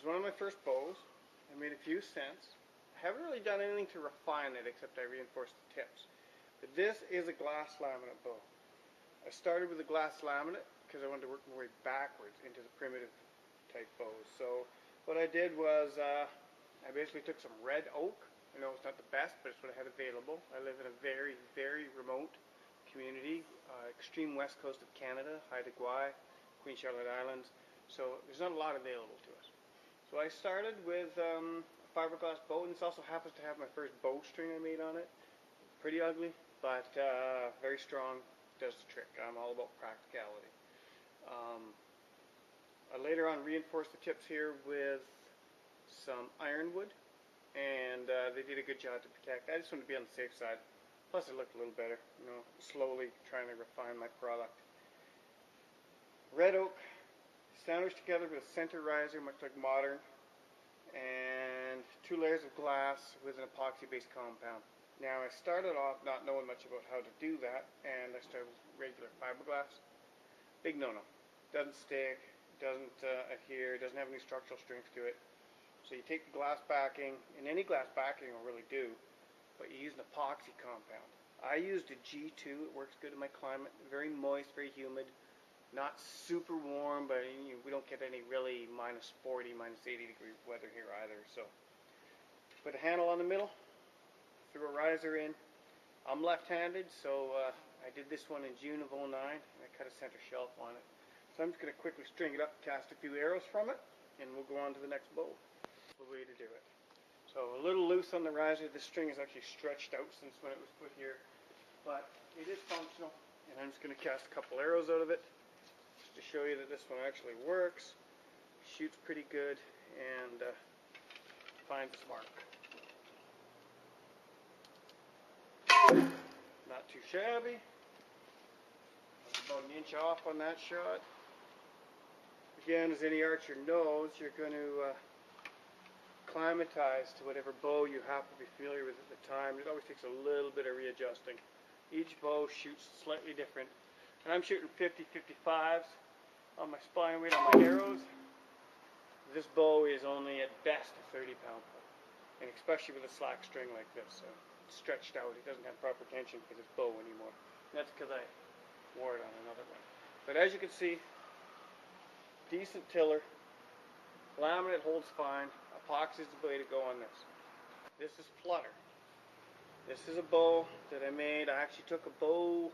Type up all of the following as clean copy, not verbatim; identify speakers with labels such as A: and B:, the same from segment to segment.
A: one of my first bows. I made a few cents. I haven't really done anything to refine it except I reinforced the tips. But this is a glass laminate bow. I started with a glass laminate because I wanted to work my way backwards into the primitive type bows. So what I did was I basically took some red oak. I know it's not the best, but it's what I had available. I live in a very, very remote community, extreme west coast of Canada, Haida Gwaii, Queen Charlotte Islands. So there's not a lot available to us. So I started with a fiberglass bow, and this also happens to have my first bowstring I made on it. Pretty ugly, but very strong, does the trick. I'm all about practicality. I later on reinforced the tips here with some ironwood, and they did a good job to protect. I just wanted to be on the safe side. Plus it looked a little better, you know, slowly trying to refine my product. Red oak, sandwiched together with a center riser, much like modern, and 2 layers of glass with an epoxy-based compound. Now I started off not knowing much about how to do that, and I started with regular fiberglass. Big no-no. Doesn't stick, doesn't adhere, doesn't have any structural strength to it. So you take the glass backing, and any glass backing will really do, but you use an epoxy compound. I used a G2, it works good in my climate, very moist, very humid, not super warm, but we don't get any really minus 40, minus 80 degree weather here either. So put a handle on the middle, threw a riser in. I'm left-handed, so I did this one in June of '09, and I cut a center shelf on it. So I'm just going to quickly string it up, cast a few arrows from it, and we'll go on to the next bow. The way to do it. So a little loose on the riser. This string is actually stretched out since when it was put here, but it is functional, and I'm just going to cast a couple arrows out of it just to show you that this one actually works, shoots pretty good, and finds its mark. Not too shabby. I was about an inch off on that shot. Again, as any archer knows, you're going to acclimatize to whatever bow you happen to be familiar with at the time. It always takes a little bit of readjusting. Each bow shoots slightly different. And I'm shooting 50-55s on my spine weight on my arrows. This bow is only at best a 30-pound bow, and especially with a slack string like this. So it's stretched out. It doesn't have proper tension for this bow anymore. That's because I wore it on another one. But as you can see, decent tiller. Laminate holds fine. Epoxy is the way to go on this. This is Flutter. This is a bow that I made. I actually took a bow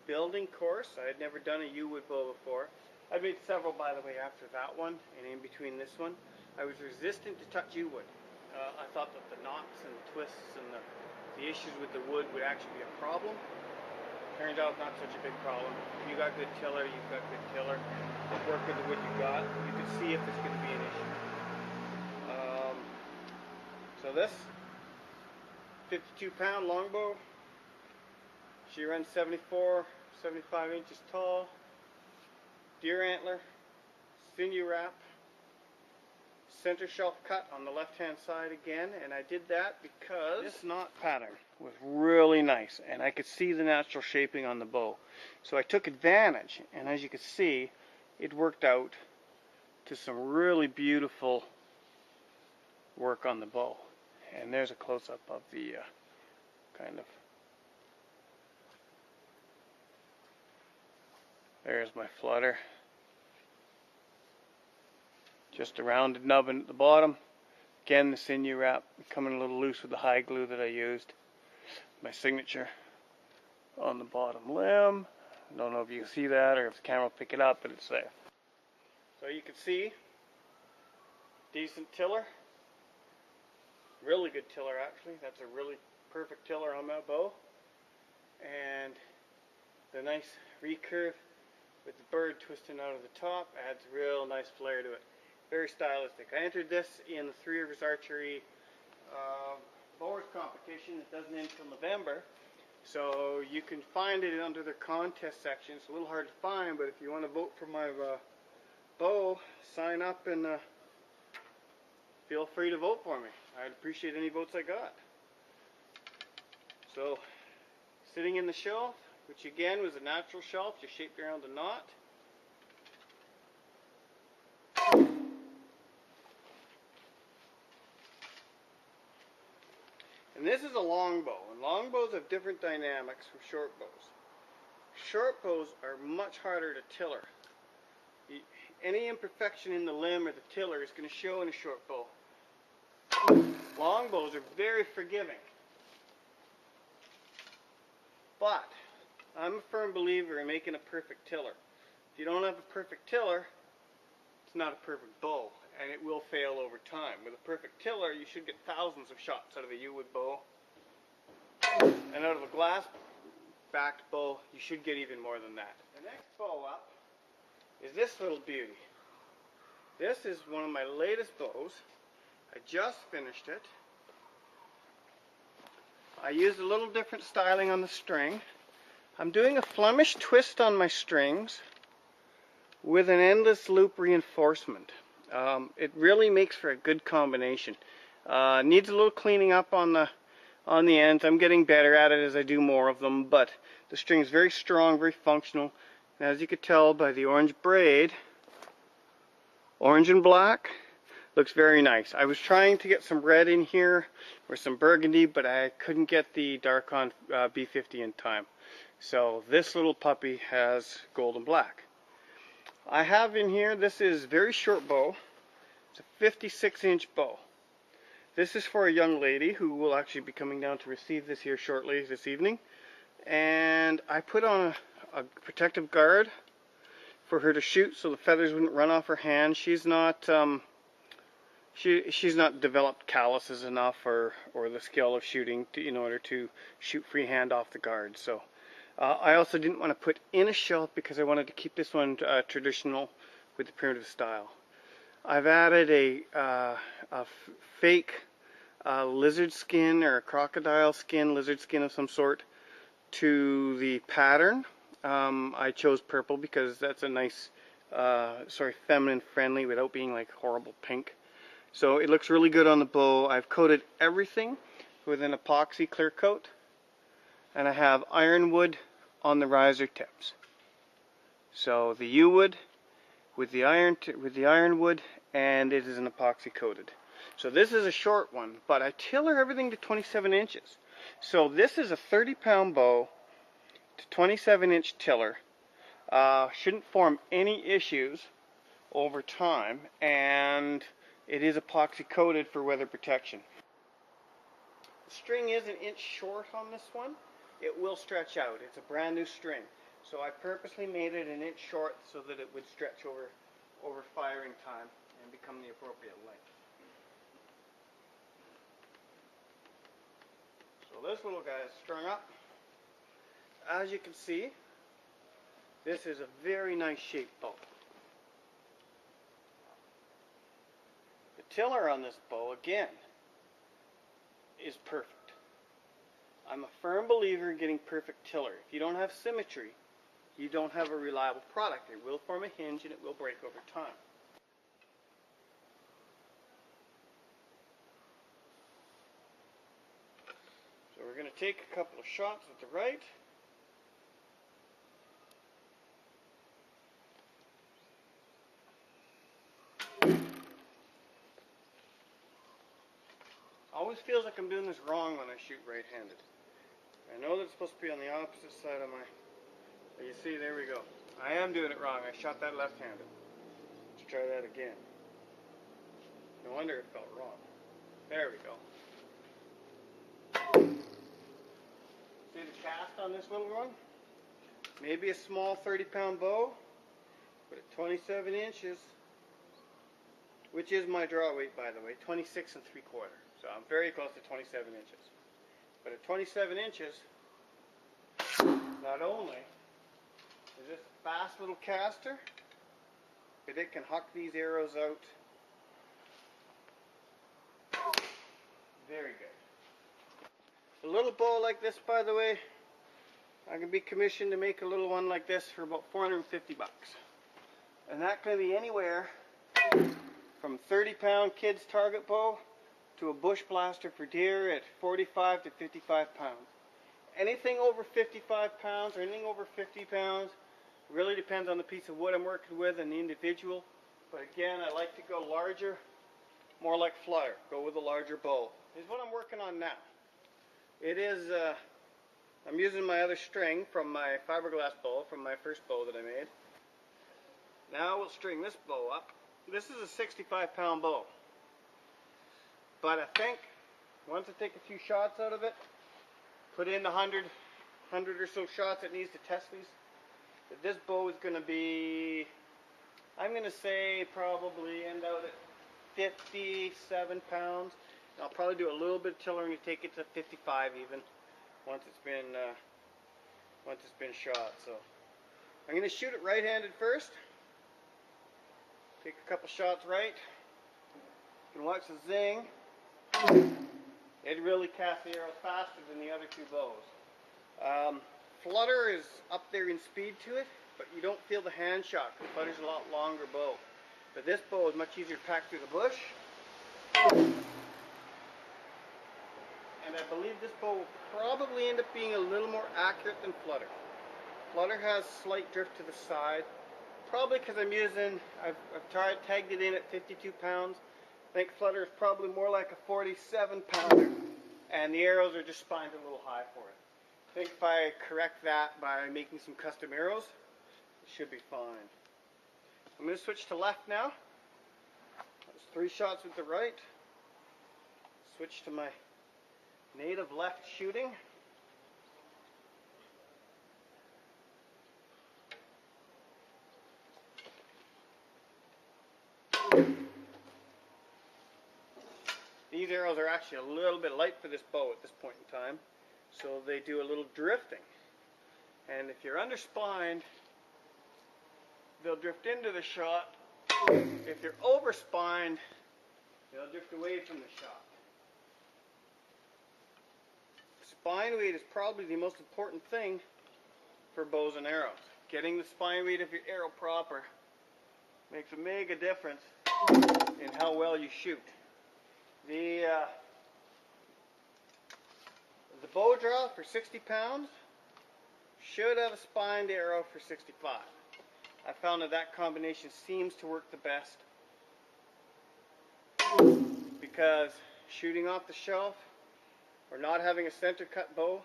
A: building course. I had never done a U-wood bow before. I made several, by the way, after that one, and in between this one. I was resistant to touch U-wood. I thought that the knots and the twists and the issues with the wood would actually be a problem. Turned out not such a big problem. If you got good tiller, you've got good tiller. Work with the wood you got. You can see if it's going to be an issue. So this 52-pound longbow. She runs 74, 75 inches tall. Deer antler, sinew wrap, center shelf cut on the left-hand side again, and I did that because this knot pattern was really nice, and I could see the natural shaping on the bow. So I took advantage, and as you can see, it worked out to some really beautiful work on the bow. And there's a close-up of the kind of, there's my flutter. Just a rounded nubbin at the bottom. Again, the sinew wrap coming a little loose with the high glue that I used. My signature on the bottom limb. I don't know if you can see that or if the camera will pick it up, but it's there. So you can see, decent tiller. Really good tiller, actually. That's a really perfect tiller on that bow. And the nice recurve with the bird twisting out of the top adds real nice flair to it. Very stylistic. I entered this in the Three Rivers Archery Mowers competition. It doesn't end until November. So you can find it under their contest section. It's a little hard to find, but if you want to vote for my bow, sign up and feel free to vote for me. I'd appreciate any votes I got. So, sitting in the shelf, which again was a natural shelf, just shaped around a knot. And this is a long bow, and long bows have different dynamics from short bows. Short bows are much harder to tiller. Any imperfection in the limb or the tiller is going to show in a short bow. Long bows are very forgiving. But I'm a firm believer in making a perfect tiller. If you don't have a perfect tiller, it's not a perfect bow, and it will fail over time. With a perfect tiller, you should get thousands of shots out of a yew wood bow. And out of a glass-backed bow, you should get even more than that. The next bow up is this little beauty. This is one of my latest bows. I just finished it. I used a little different styling on the string. I'm doing a Flemish twist on my strings with an endless loop reinforcement. It really makes for a good combination. Needs a little cleaning up on the ends. I'm getting better at it as I do more of them, but the string is very strong, very functional. And as you could tell by the orange braid, orange and black, looks very nice. I was trying to get some red in here or some burgundy, but I couldn't get the Darkon B50 in time. So this little puppy has gold and black. I have in here, this is a very short bow. It's a 56-inch bow. This is for a young lady who will actually be coming down to receive this here shortly this evening. And I put on a protective guard for her to shoot so the feathers wouldn't run off her hand. She's not she's not developed calluses enough or the skill of shooting in order to shoot freehand off the guard. So I also didn't want to put in a shelf because I wanted to keep this one traditional with the primitive style. I've added a fake lizard skin or a crocodile skin, lizard skin of some sort, to the pattern. I chose purple because that's a nice, sort of feminine friendly without being like horrible pink. So it looks really good on the bow. I've coated everything with an epoxy clear coat, and I have ironwood on the riser tips. So the yew wood with the ironwood, and it is an epoxy coated. So this is a short one, but I tiller everything to 27 inches. So this is a 30-pound bow to 27-inch tiller. Shouldn't form any issues over time, and it is epoxy coated for weather protection. The string is an inch short on this one. It will stretch out. It's a brand new string. So I purposely made it an inch short so that it would stretch over firing time and become the appropriate length. So this little guy is strung up. As you can see, this is a very nice shaped bow. The tiller on this bow, again, is perfect. I'm a firm believer in getting perfect tiller. If you don't have symmetry, you don't have a reliable product. It will form a hinge and it will break over time. So we're going to take a couple of shots at the right. Always feels like I'm doing this wrong when I shoot right-handed. I know that's supposed to be on the opposite side of my... You see, there we go. I am doing it wrong. I shot that left-handed. Let's try that again. No wonder it felt wrong. There we go. See the cast on this little one? Maybe a small 30-pound bow, but at 27 inches, which is my draw weight, by the way, 26 3/4. So I'm very close to 27 inches. But at 27 inches, not only is this a fast little caster, but it can huck these arrows out very good. A little bow like this, by the way, I can be commissioned to make a little one like this for about 450 bucks. And that can be anywhere from 30-pound kids target bow to a bush blaster for deer at 45 to 55 pounds. Anything over 55 pounds or anything over 50 pounds really depends on the piece of wood I'm working with and the individual. But again, I like to go larger, more like flyer. Go with a larger bow. This is what I'm working on now. It is, I'm using my other string from my fiberglass bow, from my first bow that I made. Now we'll string this bow up. This is a 65-pound bow. But I think once I take a few shots out of it, put in the 100 or so shots it needs to test these, that this bow is going to be, I'm going to say probably end out at 57 pounds. And I'll probably do a little bit of tillering to take it to 55 even once it's been shot. So I'm going to shoot it right-handed first. Take a couple shots right. You can watch the zing. It really casts the arrow faster than the other two bows. Flutter is up there in speed to it, but you don't feel the hand shock because Flutter's a lot longer bow. But this bow is much easier to pack through the bush. And I believe this bow will probably end up being a little more accurate than Flutter. Flutter has slight drift to the side, probably because I've tagged it in at 52 pounds. I think Flutter is probably more like a 47 pounder, and the arrows are just spined a little high for it. I think if I correct that by making some custom arrows, it should be fine. I'm going to switch to left now. That's 3 shots with the right. Switch to my native left shooting. These arrows are actually a little bit light for this bow at this point in time, so they do a little drifting. And if you're underspined, they'll drift into the shot. If you're overspined, they'll drift away from the shot. Spine weight is probably the most important thing for bows and arrows. Getting the spine weight of your arrow proper makes a mega difference in how well you shoot. The bow draw for 60 pounds should have a spined arrow for 65. I found that combination seems to work the best because shooting off the shelf or not having a center cut bow,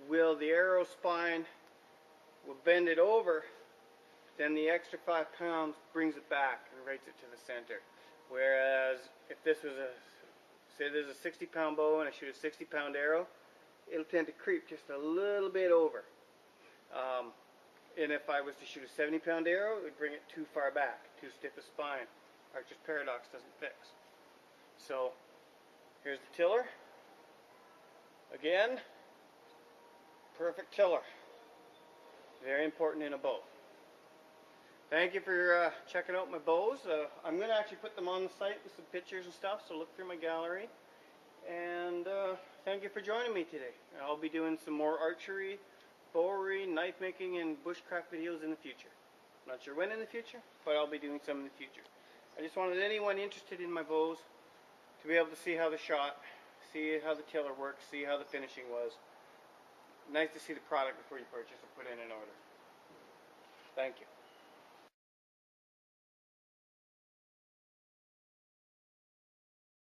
A: the arrow spine will bend it over, then the extra 5 pounds brings it back and rights it to the center. Whereas if this was say there's a 60-pound bow and I shoot a 60-pound arrow, it'll tend to creep just a little bit over. And if I was to shoot a 70-pound arrow, it would bring it too far back, too stiff a spine. Archer's paradox doesn't fix. So here's the tiller. Again, perfect tiller. Very important in a bow. Thank you for checking out my bows. I'm going to actually put them on the site with some pictures and stuff, so look through my gallery. And thank you for joining me today. I'll be doing some more archery, bowery, knife making, and bushcraft videos in the future. Not sure when in the future, but I'll be doing some in the future. I just wanted anyone interested in my bows to be able to see how the shot, see how the tiller works, see how the finishing was. Nice to see the product before you purchase or put in an order. Thank you.